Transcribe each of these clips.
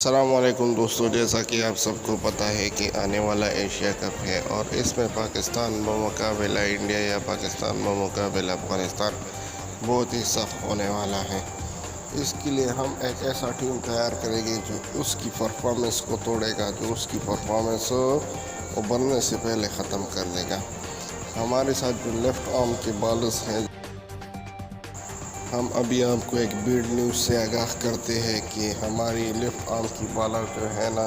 السلام علیکم دوستو، جیسا کہ آپ سب کو پتہ ہے کہ آنے والا ایشیا کپ ہے اور اس میں پاکستان بمقابلہ انڈیا یا پاکستان بمقابلہ افغانستان بہت ہی سخت ہونے والا ہے۔ اس کے لیے ہم ایک ایسا ٹیم تیار کریں گے جو اس کی پرفارمنس کو توڑے گا، جو اس کی پرفارمنس ابھرنے سے پہلے ختم کر دے گا۔ ہمارے ساتھ جو لیفٹ آرم کے بالرز ہیں، ہم ابھی آپ کو ایک بیڈ نیوز سے آگاہ کرتے ہیں کہ ہماری لیفٹ آرم کی بالر جو ہے نا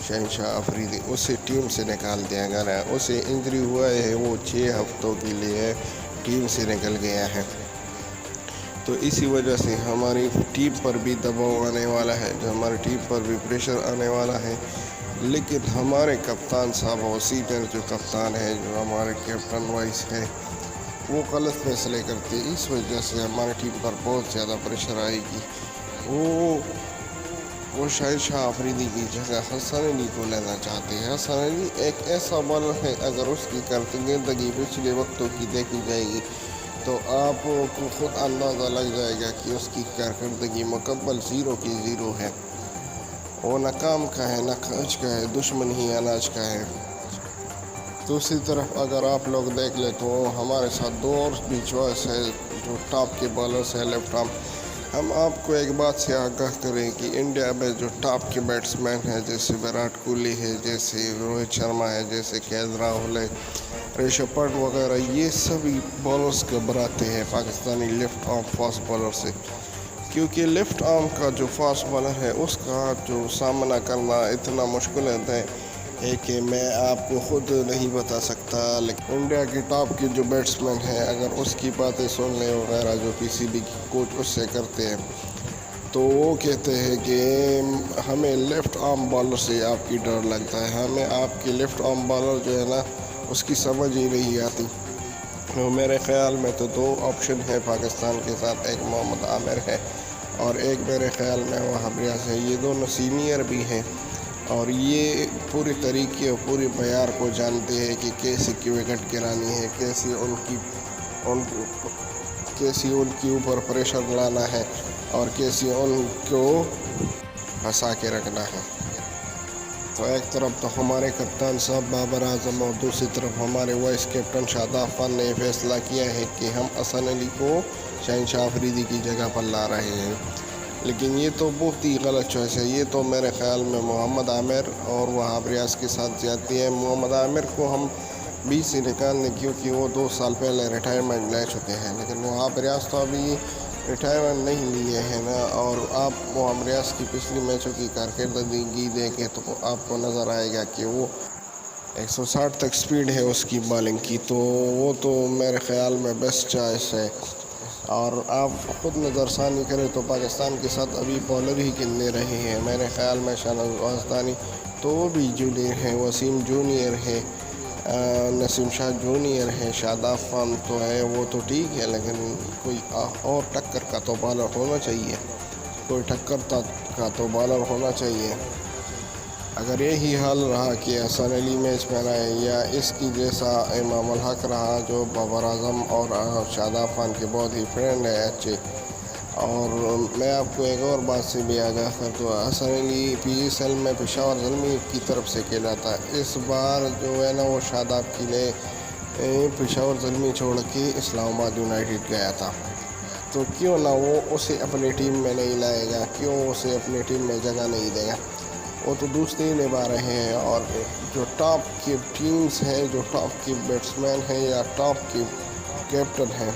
شہنشاہ افریدی، اسے ٹیم سے نکال دیا گیا ہے۔ اسے انجری ہوا ہے، وہ 6 ہفتوں کے لیے ٹیم سے نکل گیا ہے۔ تو اسی وجہ سے ہماری ٹیم پر بھی دباؤ آنے والا ہے، جو ہماری ٹیم پر بھی پریشر آنے والا ہے۔ لیکن ہمارے کپتان صاحب اور سینئر جو کپتان ہے، جو ہمارے کیپٹن وائس ہے، وہ غلط فیصلے کرتے، اس وجہ سے ہماری ٹیم پر بہت زیادہ پریشر آئے گی۔ وہ شہنشاہ افریدی کی جگہ حسن علی کو لینا چاہتے ہیں۔ حسن علی ایک ایسا بالر ہے، اگر اس کی کارکردگی پچھلے وقتوں کی دیکھی جائے گی تو آپ کو خود اندازہ لگ جائے گا کہ اس کی کارکردگی مکمل 0 کی 0 ہے۔ وہ نہ کام کا ہے، نہ کاج کا ہے، دشمن ہی اناج کا ہے۔ دوسری طرف اگر آپ لوگ دیکھ لیں تو ہمارے ساتھ 2 اور بھی چوائس ہے جو ٹاپ کے بالرز ہیں لیفٹ آرم۔ ہم آپ کو ایک بات سے آگاہ کریں کہ انڈیا میں جو ٹاپ کے بیٹسمین ہیں، جیسے وراٹ کوہلی ہے، جیسے روہت شرما ہے، جیسے کے ایل راہل ہے، رشبھ پنت وغیرہ، یہ سبھی بالرز گھبراتے ہیں Pakistani left arm fast bowler سے، کیونکہ لیفٹ آرم کا جو فاسٹ بالر ہے اس کا جو سامنا کرنا اتنا مشکل ہے کہ میں آپ کو خود نہیں بتا سکتا۔ لیکن انڈیا کے ٹاپ کے جو بیٹسمین ہیں، اگر اس کی باتیں سن لیں وغیرہ، جو پی سی بی کوچ اس سے کرتے ہیں، تو وہ کہتے ہیں کہ ہمیں لیفٹ آرم بالر سے آپ کی ڈر لگتا ہے، ہمیں آپ کی لیفٹ آرم بالر جو ہے نا اس کی سمجھ ہی نہیں آتی۔ تو میرے خیال میں تو 2 آپشن ہے پاکستان کے ساتھ، ایک محمد عامر ہے اور ایک میرے خیال میں وہاب ریاض ہے۔ یہ دونوں سینئر بھی ہیں اور یہ پورے طریقے اور پورے معیار کو جانتے ہیں کہ کیسے کی وکٹ گرانی ہے، کیسے ان کی اوپر پریشر لانا ہے اور کیسے ان کو پھنسا کے رکھنا ہے۔ تو ایک طرف تو ہمارے کپتان صاحب بابر اعظم اور دوسری طرف ہمارے وائس کیپٹن شاداب خان نے فیصلہ کیا ہے کہ ہم حسن علی کو شہنشاہ افریدی کی جگہ پر لا رہے ہیں، لیکن یہ تو بہت ہی غلط چوائس ہے۔ یہ تو میرے خیال میں محمد عامر اور وہاب ریاض کے ساتھ زیادتی ہے۔ محمد عامر کو ہم بیچ سے نکال دیں کیونکہ وہ 2 سال پہلے ریٹائرمنٹ لے چکے ہیں، لیکن وہاب ریاض تو ابھی ریٹائرمنٹ نہیں لیے ہیں نا۔ اور آپ وہاب ریاض کی پچھلی میچوں کی کارکردگی دیکھیں تو آپ کو نظر آئے گا کہ وہ 160 تک سپیڈ ہے اس کی بالنگ کی، تو وہ تو میرے خیال میں بیسٹ چوائس ہے۔ اور آپ خود نظر ثانی کریں تو پاکستان کے ساتھ ابھی بالر ہی کتنے رہے ہیں، میرے خیال میں شاہنواز واسطانی تو وہ بھی جونیئر ہیں، وسیم جونیئر ہے، نسیم شاہ جونیئر ہے، شاداب خان تو ہے، وہ تو ٹھیک ہے، لیکن کوئی اور ٹکر کا تو بالر ہونا چاہیے، کوئی ٹکر کا تو بالر ہونا چاہیے۔ اگر یہی حال رہا کہ حسن علی میچ میں رہے یا اس کی جیسا امام الحق رہا، جو بابر اعظم اور شاداب خان کے بہت ہی فرینڈ ہے اچھے، اور میں آپ کو ایک اور بات سے بھی آگاہ کر دوں، Hasan Ali P S L میں پشاور زلمی کی طرف سے کھیلا تھا، اس بار جو ہے نا وہ شاداب کے لیے پشاور زلمی چھوڑ کے اسلام آباد یونائٹڈ گیا تھا، تو کیوں نہ وہ اسے اپنی ٹیم میں نہیں لائے گا، کیوں اسے اپنی ٹیم میں جگہ نہیں دے گا؟ وہ تو دوستے ہی نبھا رہے ہیں۔ اور جو ٹاپ کی ٹیمز ہیں، جو ٹاپ کی بیٹسمین ہیں یا ٹاپ کی کیپٹن ہیں،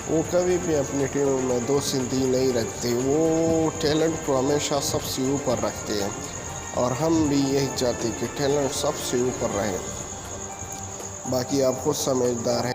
وہ کبھی بھی اپنی ٹیموں میں 2 سینتی نہیں رکھتے، وہ ٹیلنٹ کو ہمیشہ سب سے اوپر رکھتے ہیں، اور ہم بھی یہی چاہتے ہیں کہ ٹیلنٹ سب سے اوپر رہے۔ باقی آپ خود سمجھدار ہیں۔